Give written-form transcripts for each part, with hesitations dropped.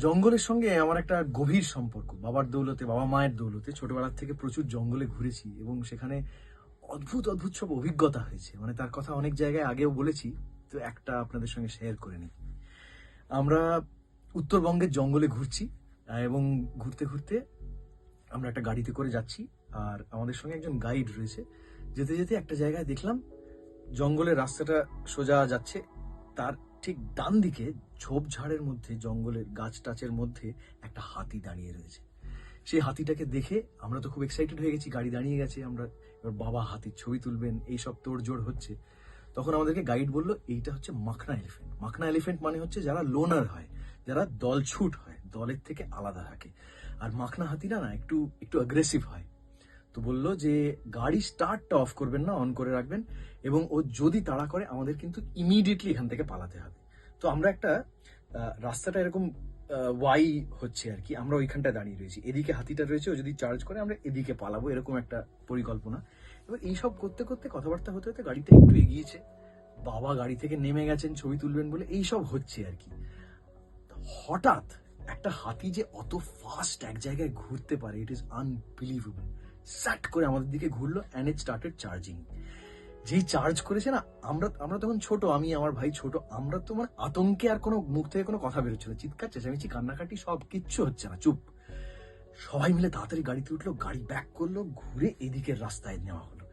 জঙ্গলের সঙ্গে আমার একটা গভীর সম্পর্ক। বাবার দৌলতে, বাবা মায়ের দৌলতে ছোটবেলার থেকে প্রচুর জঙ্গলে ঘুরেছি এবং সেখানে অদ্ভুত অদ্ভুত সব অভিজ্ঞতা হয়েছে। মানে তার কথা অনেক জায়গায় আগেও বলেছি, তো একটা আপনাদের সঙ্গে শেয়ার করে নিই। আমরা উত্তরবঙ্গের জঙ্গলে ঘুরছি এবং ঘুরতে ঘুরতে আমরা একটা গাড়িতে করে যাচ্ছি। আর আমাদের সঙ্গে একজন গাইড রয়েছে। যেতে যেতে একটা জায়গায় দেখলাম জঙ্গলের রাস্তাটা সোজা যাচ্ছে, তার ঠিক ডান দিকে ঝোপঝাড়ের মধ্যে, জঙ্গলের গাছ টাছের মধ্যে একটা হাতি দাঁড়িয়ে রয়েছে। সেই হাতিটাকে দেখে আমরা তো খুব এক্সাইটেড হয়ে গেছি, গাড়ি দাঁড়িয়ে গেছে, আমরা এবার বাবা হাতির ছবি তুলবেন এইসব তোড়জোড় হচ্ছে। তখন আমাদেরকে গাইড বলল এইটা হচ্ছে মাখনা এলিফেন্ট। মাখনা এলিফেন্ট মানে হচ্ছে যারা লোনার হয়, যারা দলছুট হয়, দলের থেকে আলাদা থাকে। আর মাখনা হাতিরা না একটু একটু অ্যাগ্রেসিভ হয়। তো বললো যে গাড়ি স্টার্টটা অফ করবেন না, অন করে রাখবেন, এবং ও যদি তাড়া করে আমাদের কিন্তু ইমিডিয়েটলি এখান থেকে পালাতে হবে। তো আমরা একটা রাস্তাটা এরকম ওয়াই হচ্ছে আর কি, আমরা ওইখানটায় দাঁড়িয়ে রয়েছি, এদিকে হাতিটা রয়েছে, ও যদি চার্জ করে আমরা এদিকে পালাবো, এরকম একটা পরিকল্পনা। এবার এইসব করতে করতে কথাবার্তা হতে হতে গাড়িটা একটু এগিয়েছে, বাবা গাড়ি থেকে নেমে গেছেন ছবি তুলবেন বলে, এইসব হচ্ছে আর কি। হঠাৎ একটা হাতি যে অত ফাস্ট এক জায়গায় ঘুরতে পারে, ইট ইজ আনবিলিভেবল। স্যাট করে আমাদের দিকে ঘুরলো অ্যান্ড ইট স্টার্টেড চার্জিং। যেই চার্জ করেছে না, আমরা আমরা তখন ছোট, আমি আমার ভাই ছোট, আমরা তো মানে আতঙ্কে আর কোনো মুখ থেকে কোনো কথা বেরোচ্ছে না, চিৎকার চেঁচামেচি কান্নাকাটি সব কিচ্ছু হচ্ছে না, চুপ। সবাই মিলে তাড়াতাড়ি গাড়িতে উঠলো, গাড়ি ব্যাক করলো, ঘুরে এদিকের রাস্তায় নেওয়া হলো।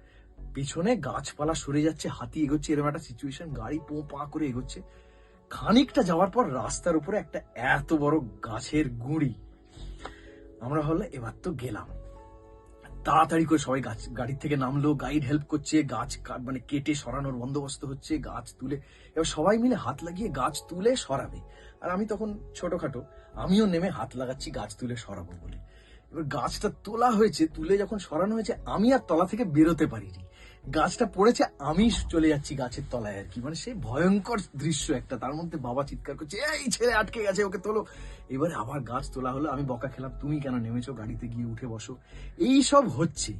পেছনে গাছপালা সরে যাচ্ছে, হাতি এগোচ্ছে, এরকম একটা সিচুয়েশন, গাড়ি পো পা করে এগোচ্ছে। খানিকটা যাওয়ার পর রাস্তার উপরে একটা এত বড় গাছের গুঁড়ি। আমরা হলো এবার তো গেলাম, তাড়াতাড়ি করে সবাই গাড়ির থেকে নামলো, গাইড হেল্প করছে, গাছ মানে কেটে সরানোর বন্দোবস্ত হচ্ছে, গাছ তুলে এবার সবাই মিলে হাত লাগিয়ে গাছ তুলে সরাবে। আর আমি তখন ছোটখাটো, আমিও নেমে হাত লাগাচ্ছি গাছ তুলে সরাবো বলে। এবার গাছটা তোলা হয়েছে, তুলে যখন সরানো হয়েছে আমি আর তলা থেকে বেরোতে পারিনি, গাছটা পড়েছে, আমি চলে যাচ্ছি গাছের তলায় আর কি। মানে সেই ভয়ঙ্কর দৃশ্য একটা, তার মধ্যে বাবা চিৎকার করছে এই ছেলে আটকে গেছে, ওকে তোলো। এবারে আবার গাছ তোলা হলো, আমি বকা খেলাম তুমি কেন নেমেছো, গাড়িতে গিয়ে উঠে বসো। এই সব হচ্ছে,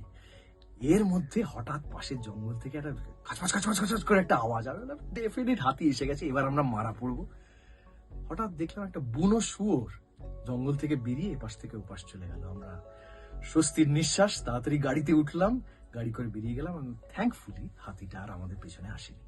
এর মধ্যে হঠাৎ পাশের জঙ্গল থেকে একটা খাচখাচ খাচখাচ খাচখাচ করে একটা আওয়াজ, আর ডেফিনিট হাতি এসে গেছে, এবার আমরা মারা পড়বো। হঠাৎ দেখলাম একটা বুনো শুয়োর জঙ্গল থেকে বেরিয়ে এপাশ থেকে ওপাশ চলে গেল। আমরা স্বস্তির নিঃশ্বাস, তাড়াতাড়ি গাড়িতে উঠলাম, গাড়ি করে বেরিয়ে গেলাম, এবং থ্যাঙ্কফুলি হাতিটা আর আমাদের পেছনে আসেনি।